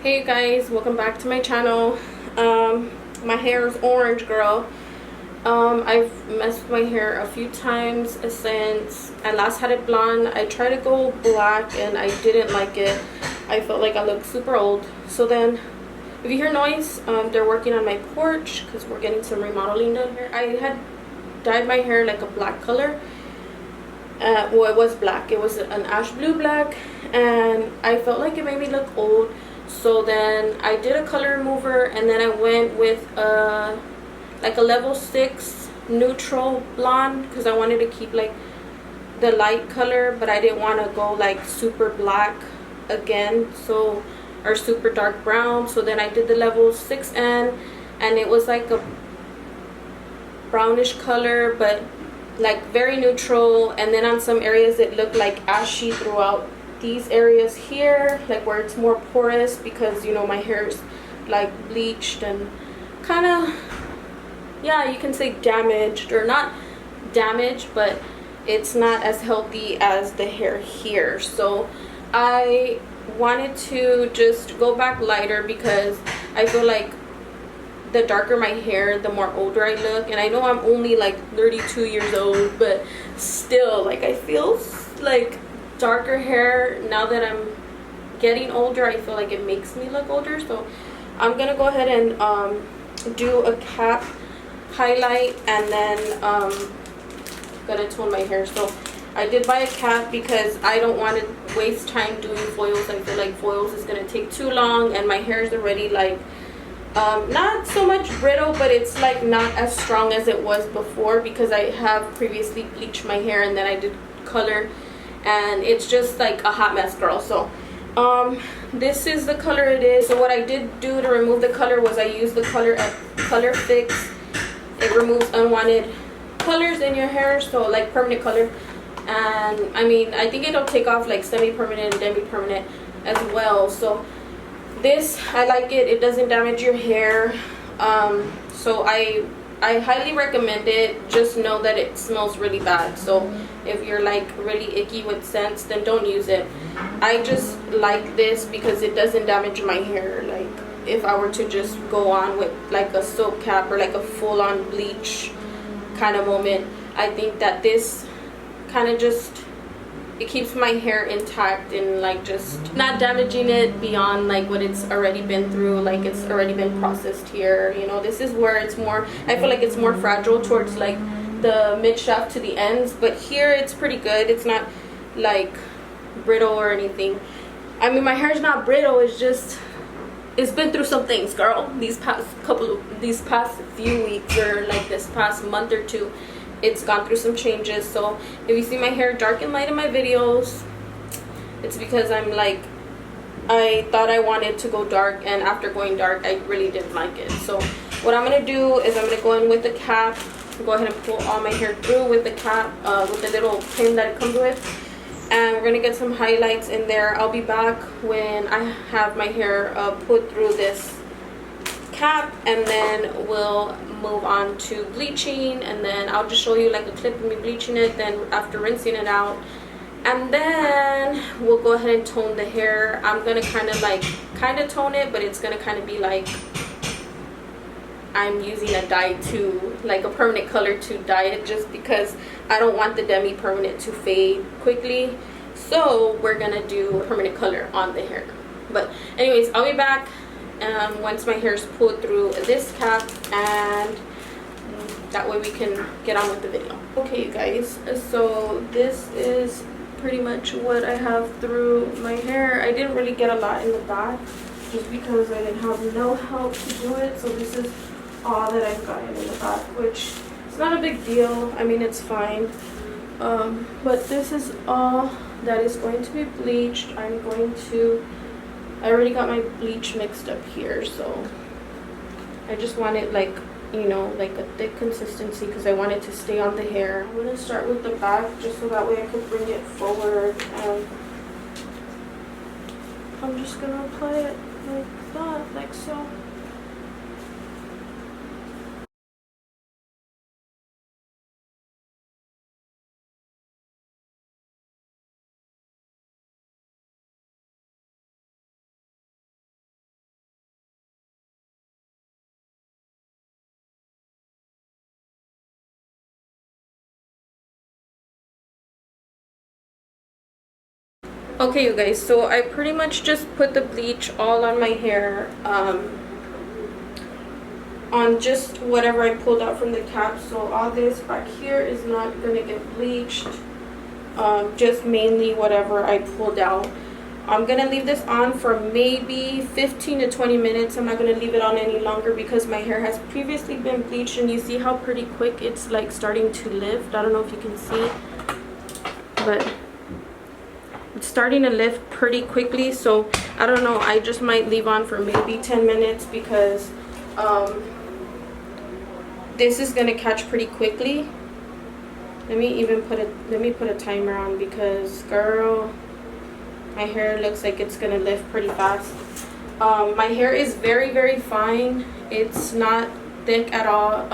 Hey you guys, welcome back to my channel. My hair is orange, girl. I've messed with my hair a few times since I last had it blonde. I tried to go black and I didn't like it. I felt like I looked super old. So then, if you hear noise, they're working on my porch because we're getting some remodeling done here. I had dyed my hair like a black color. Well, it was black. It was an ash blue black, and I felt like it made me look old. So then I did a color remover, and then I went with like a level 6 neutral blonde because I wanted to keep like the light color, but I didn't want to go like super black again, so, or super dark brown. So then I did the level 6N, and it was like a brownish color, but like very neutral. And then on some areas it looked like ashy throughout these areas here, like where it's more porous, because you know my hair is like bleached and kind of, yeah, you can say damaged, or not damaged, but it's not as healthy as the hair here. So I wanted to just go back lighter because I feel like the darker my hair, the more older I look. And I know I'm only like 32 years old, but still, like, I feel like darker hair, now that I'm getting older, I feel like it makes me look older. So I'm gonna go ahead and do a cap highlight, and then gonna tone my hair. So I did buy a cap because I don't want to waste time doing foils. I feel like foils is gonna take too long, and my hair is already like not so much brittle, but it's like not as strong as it was before, because I have previously bleached my hair and then I did color, and it's just like a hot mess, girl. So this is the color it is. So what I did do to remove the color was I used the color at COLORFIX. It removes unwanted colors in your hair, so like permanent color. And I mean, I think it'll take off like semi-permanent and demi-permanent as well. So this, I like it. It doesn't damage your hair. So I highly recommend it. Just know that it smells really bad, so if you're like really icky with scents, then don't use it. I just like this because it doesn't damage my hair. Like if I were to just go on with like a soap cap or like a full-on bleach kind of moment, I think that this kind of just, it keeps my hair intact and like just not damaging it beyond like what it's already been through. Like it's already been processed here, you know. This is where it's more, I feel like it's more fragile towards like the mid shaft to the ends, but here it's pretty good. It's not like brittle or anything. I mean, my hair's not brittle, it's just, it's been through some things, girl. These past few weeks, or like this past month or two, it's gone through some changes. So if you see my hair dark and light in my videos, it's because I'm like, I thought I wanted to go dark, and after going dark I really didn't like it. So what I'm gonna do is I'm gonna go in with the cap, go ahead and pull all my hair through with the cap, with the little pin that it comes with, and we're gonna get some highlights in there. I'll be back when I have my hair put through this cap, and then we'll move on to bleaching, and then I'll just show you like a clip of me bleaching it, then after rinsing it out, and then we'll go ahead and tone the hair. I'm gonna kind of tone it, but it's gonna kind of be like I'm using a dye to, like a permanent color to dye it, just because I don't want the demi-permanent to fade quickly. So we're gonna do permanent color on the hair. But anyways, I'll be back once my hair is pulled through this cap, and that way we can get on with the video. Okay you guys, so this is pretty much what I have through my hair. I didn't really get a lot in the back just because I didn't have no help to do it. So this is all that I've gotten in the back, which is not a big deal. I mean, it's fine. But this is all that is going to be bleached. I already got my bleach mixed up here, so I just want it like, you know, like a thick consistency because I want it to stay on the hair. I'm gonna start with the back just so that way I could bring it forward, and I'm just gonna apply it like that, like so. Okay, you guys, so I pretty much just put the bleach all on my hair, on just whatever I pulled out from the cap. So all this back here is not gonna get bleached, just mainly whatever I pulled out. I'm gonna leave this on for maybe 15 to 20 minutes. I'm not gonna leave it on any longer because my hair has previously been bleached, and you see how pretty quick it's like starting to lift. I don't know if you can see, but it's starting to lift pretty quickly. So I don't know, I just might leave on for maybe 10 minutes because this is gonna catch pretty quickly. Let me put a timer on because girl, my hair looks like it's gonna lift pretty fast. My hair is very, very fine. It's not thick at all.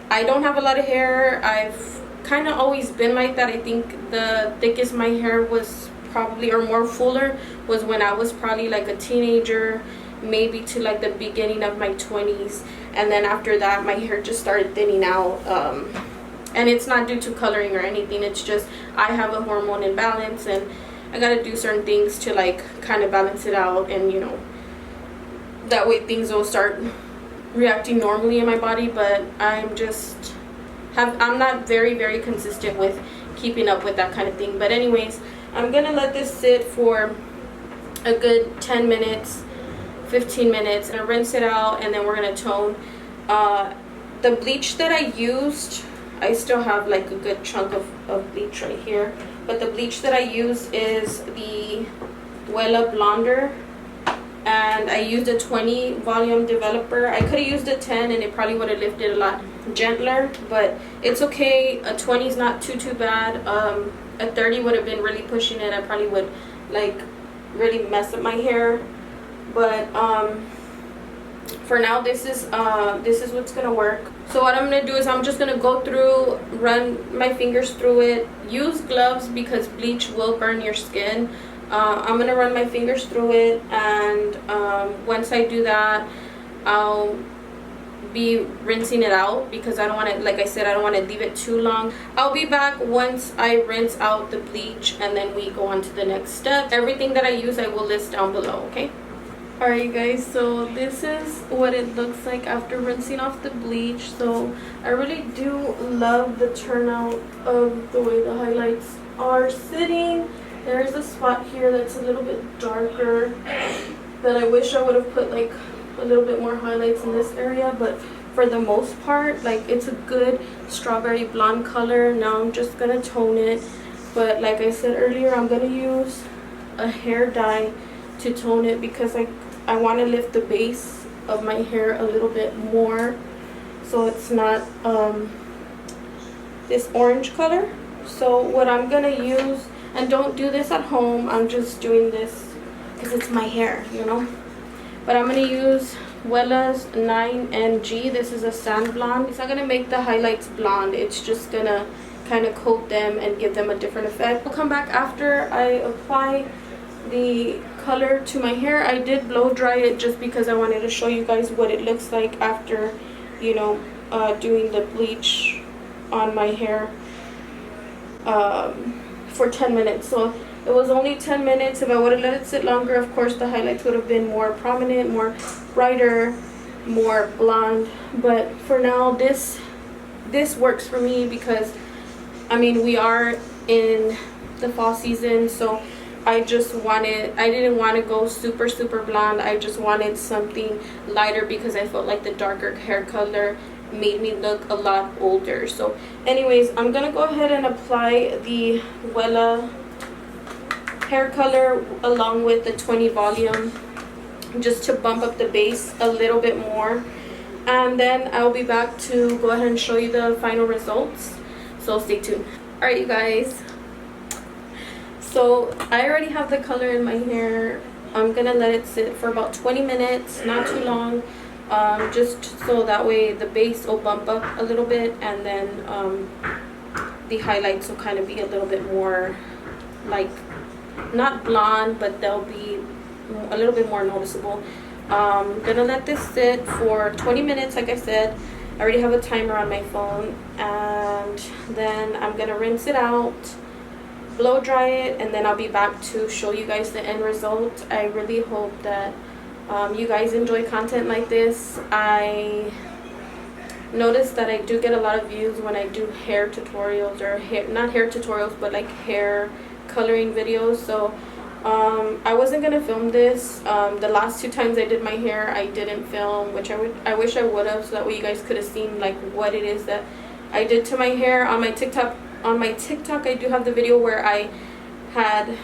I don't have a lot of hair. I've kind of always been like that. I think the thickest my hair was probably, or more fuller, was when I was probably like a teenager, maybe to like the beginning of my 20s, and then after that my hair just started thinning out. And it's not due to coloring or anything, it's just I have a hormone imbalance and I gotta do certain things to like kind of balance it out, and you know, that way things will start reacting normally in my body. But I'm not very, very consistent with keeping up with that kind of thing. But anyways, I'm gonna let this sit for a good 10 minutes, 15 minutes, and rinse it out, and then we're gonna tone. The bleach that I used, I still have like a good chunk of bleach right here, but the bleach that I use is the Wella Blonder, and I used a 20 volume developer. I could have used a 10 and it probably would have lifted a lot gentler, but it's okay. A 20 is not too bad. A 30 would have been really pushing it. I probably would like really mess up my hair, but for now this is what's gonna work. So what I'm gonna do is I'm just gonna go through, run my fingers through it. Use gloves because bleach will burn your skin. I'm gonna run my fingers through it, and once I do that, I'll be rinsing it out because I don't want to, like I said, I don't want to leave it too long. I'll be back once I rinse out the bleach, and then we go on to the next step. Everything that I use I will list down below, okay? Alright you guys, so this is what it looks like after rinsing off the bleach. So I really do love the turnout of the way the highlights are sitting. There's a spot here that's a little bit darker that I wish I would have put like a little bit more highlights in this area, but for the most part, like, it's a good strawberry blonde color. Now I'm just gonna tone it, but like I said earlier, I'm gonna use a hair dye to tone it because I want to lift the base of my hair a little bit more so it's not this orange color. So what I'm gonna use, and don't do this at home, I'm just doing this because it's my hair, you know, but I'm gonna use Wella's 9NG. This is a sand blonde. It's not gonna make the highlights blonde, it's just gonna kind of coat them and give them a different effect. I'll come back after I apply the color to my hair. I did blow dry it just because I wanted to show you guys what it looks like after, you know, doing the bleach on my hair for 10 minutes. So it was only 10 minutes. If I would have let it sit longer, of course the highlights would have been more prominent, more brighter, more blonde. But for now, this works for me because, I mean, we are in the fall season, so I didn't want to go super blonde. I just wanted something lighter because I felt like the darker hair color made me look a lot older. So anyways, I'm gonna go ahead and apply the Wella hair color along with the 20 volume just to bump up the base a little bit more, and then I'll be back to go ahead and show you the final results, so stay tuned. Alright you guys, so I already have the color in my hair. I'm gonna let it sit for about 20 minutes, not too long, just so that way the base will bump up a little bit, and then the highlights will kind of be a little bit more like, not blonde, but they'll be a little bit more noticeable. I'm gonna let this sit for 20 minutes. Like I said, I already have a timer on my phone, and then I'm gonna rinse it out blow dry it, and then I'll be back to show you guys the end result. I really hope that you guys enjoy content like this. I noticed that I do get a lot of views when I do hair tutorials, or not hair tutorials, but like hair coloring videos. So I wasn't gonna film this. The last 2 times I did my hair, I didn't film, which I wish I would have, so that way you guys could have seen like what it is that I did to my hair. On my TikTok, I do have the video where I had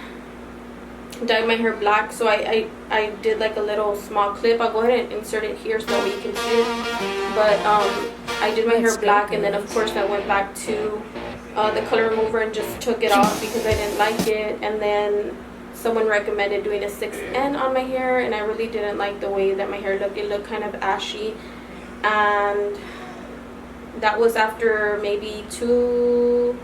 dyed my hair black. So I did like a little small clip. I'll go ahead and insert it here so that way you can see it. But I did my hair black, and then of course I went back to the color remover and just took it off because I didn't like it. And then someone recommended doing a 6N on my hair, and I really didn't like the way that my hair looked. It looked kind of ashy, and that was after maybe 2-3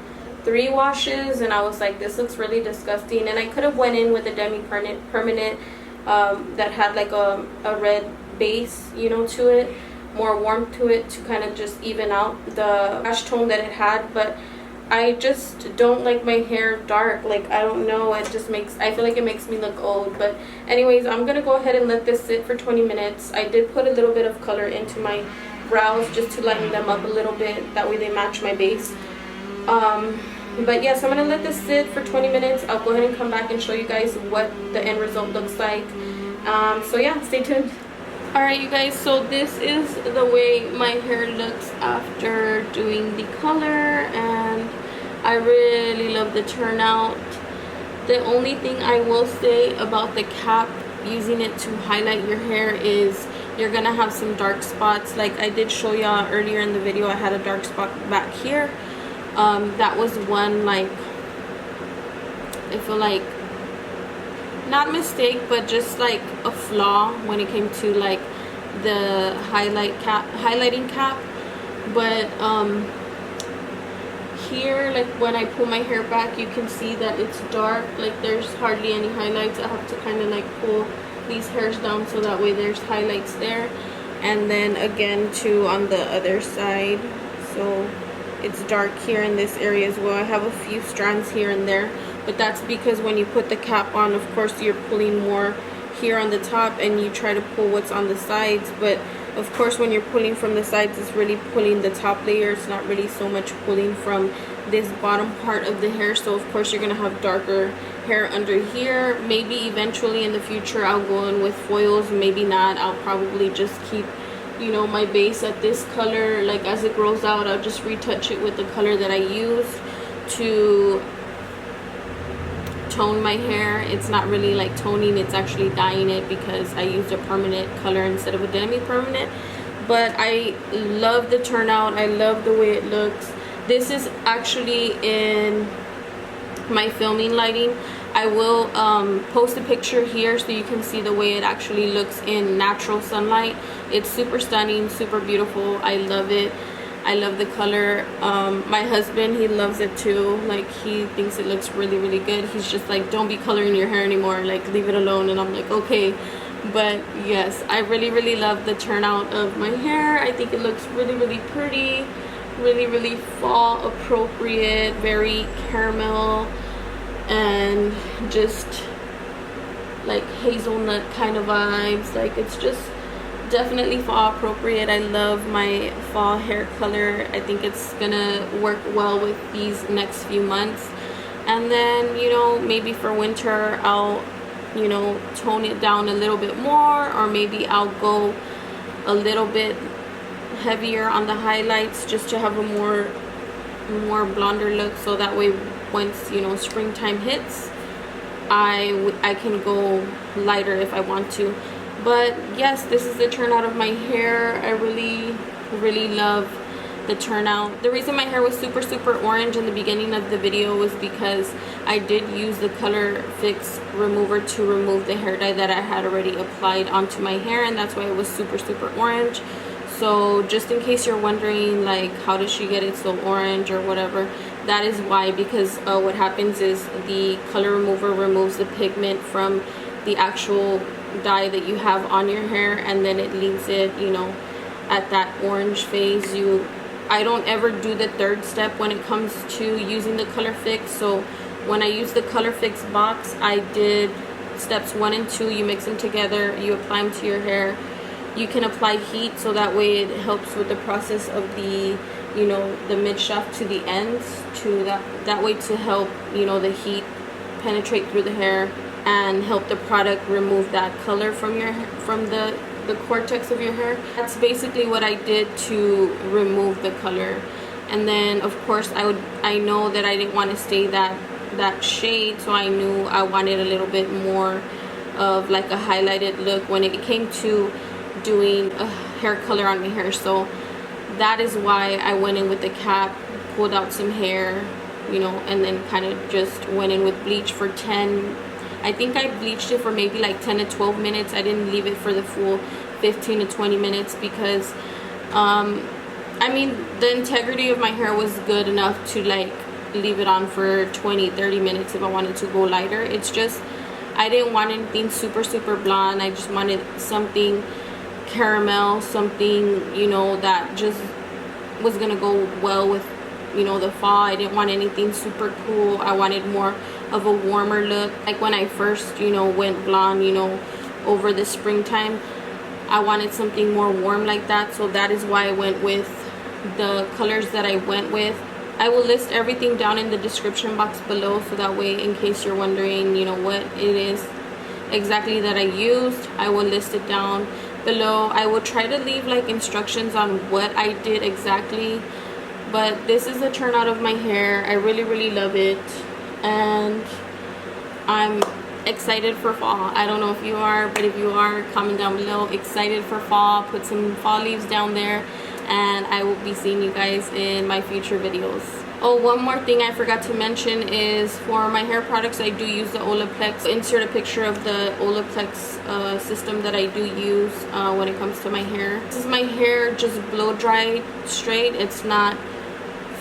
washes, and I was like, this looks really disgusting. And I could have went in with a permanent that had like a red base, you know, to it, more warmth to it, to kind of just even out the ash tone that it had. But I just don't like my hair dark. Like, I don't know, it just I feel like it makes me look old. But anyways, I'm gonna go ahead and let this sit for 20 minutes. I did put a little bit of color into my brows just to lighten them up a little bit, that way they match my base. But yes, I'm gonna let this sit for 20 minutes. I'll go ahead and come back and show you guys what the end result looks like. So yeah, stay tuned. Alright you guys, so this is the way my hair looks after doing the color, and I really love the turnout. The only thing I will say about the cap, using it to highlight your hair, is you're gonna have some dark spots. Like I did show y'all earlier in the video, I had a dark spot back here. That was one, like, I feel like, not mistake, but just like a flaw when it came to like the highlighting cap. But here, like when I pull my hair back, you can see that it's dark. Like there's hardly any highlights. I have to kind of like pull these hairs down so that way there's highlights there. And then again too on the other side, so it's dark here in this area as well. I have a few strands here and there, but that's because when you put the cap on, of course you're pulling more here on the top, and you try to pull what's on the sides. But of course when you're pulling from the sides, it's really pulling the top layer. It's not really so much pulling from this bottom part of the hair. So of course you're gonna have darker hair under here. Maybe eventually in the future I'll go in with foils, maybe not. I'll probably just keep, you know, my base at this color. Like as it grows out, I'll just retouch it with the color that I used to tone my hair. It's not really like toning, it's actually dyeing it, because I used a permanent color instead of a demi-permanent. But I love the turnout. I love the way it looks. This is actually in my filming lighting. I will post a picture here so you can see the way it actually looks in natural sunlight. It's super stunning, super beautiful. I love it. I love the color. My husband, he loves it too. Like he thinks it looks really, really good. He's just like, don't be coloring your hair anymore, like leave it alone. And I'm like, okay. But yes, I really, really love the turnout of my hair. I think it looks really, really pretty, really, really fall appropriate, very caramel, and just like hazelnut kind of vibes. Like it's just definitely fall appropriate. I love my fall hair color. I think it's gonna work well with these next few months. And then, you know, maybe for winter I'll, you know, tone it down a little bit more, or maybe I'll go a little bit heavier on the highlights just to have a more blonder look, so that way once, you know, springtime hits, I can go lighter if I want to. But yes, this is the turnout of my hair. I really, really love the turnout. The reason my hair was super, super orange in the beginning of the video was because I did use the COLORFIX remover to remove the hair dye that I had already applied onto my hair, and that's why it was super, super orange. So just in case you're wondering like how does she get it so orange or whatever, that is why. Because what happens is the color remover removes the pigment from the actual dye that you have on your hair, and then it leaves it, you know, at that orange phase. I don't ever do the third step when it comes to using the COLORFIX. So when I use the COLORFIX box, I did steps 1 and 2. You mix them together, you apply them to your hair. You can apply heat, so that way it helps with the process of the, you know, the mid shaft to the ends, to that way to help, you know, the heat penetrate through the hair and help the product remove that color from your the cortex of your hair. That's basically what I did to remove the color. And then of course I know that I didn't want to stay that shade, so I knew I wanted a little bit more of like a highlighted look when it came to doing a hair color on my hair. So that is why I went in with the cap, pulled out some hair, you know, and then kind of just went in with bleach for 10, I think I bleached it for maybe like 10 to 12 minutes. I didn't leave it for the full 15 to 20 minutes because I mean, the integrity of my hair was good enough to like leave it on for 20-30 minutes if I wanted to go lighter. It's just I didn't want anything super blonde. I just wanted something caramel, something, you know, that just was gonna go well with, you know, the fall. I didn't want anything super cool. I wanted more of a warmer look. Like when I first, you know, went blonde, you know, over the springtime, I wanted something more warm like that. So that is why I went with the colors that I went with. I will list everything down in the description box below, so that way in case you're wondering, you know, what it is exactly that I used, I will list it down below. I will try to leave like instructions on what I did exactly, but this is the turnout of my hair. I really love it, and I'm excited for fall. I don't know if you are, but if you are, comment down below. Excited for fall. Put some fall leaves down there, and I will be seeing you guys in my future videos. Oh, one more thing I forgot to mention is for my hair products, I do use the Olaplex. Insert a picture of the Olaplex system that I do use when it comes to my hair. This is my hair just blow dried straight. It's not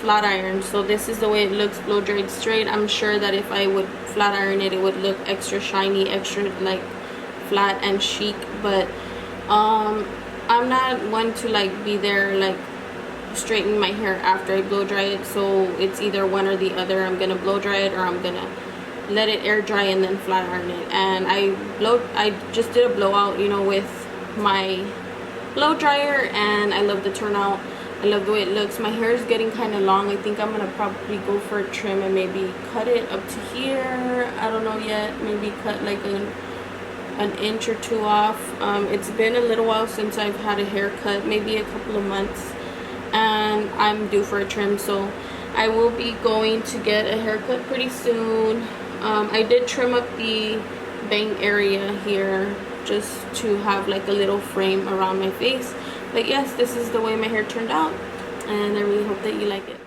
flat iron, so this is the way it looks, blow dried straight. I'm sure that if I would flat iron it, it would look extra shiny, extra like flat and chic, but I'm not one to like be there like straighten my hair after I blow dry it, so it's either one or the other. I'm gonna blow dry it or I'm gonna let it air dry and then flat iron it. And I just did a blowout, you know, with my blow dryer, and I love the turnout. I love the way it looks. My hair is getting kind of long. I think I'm gonna probably go for a trim and maybe cut it up to here. I don't know yet. Maybe cut like an inch or two off. It's been a little while since I've had a haircut, maybe a couple of months, and I'm due for a trim, so I will be going to get a haircut pretty soon. I did trim up the bang area here just to have like a little frame around my face. But yes, this is the way my hair turned out, and I really hope that you like it.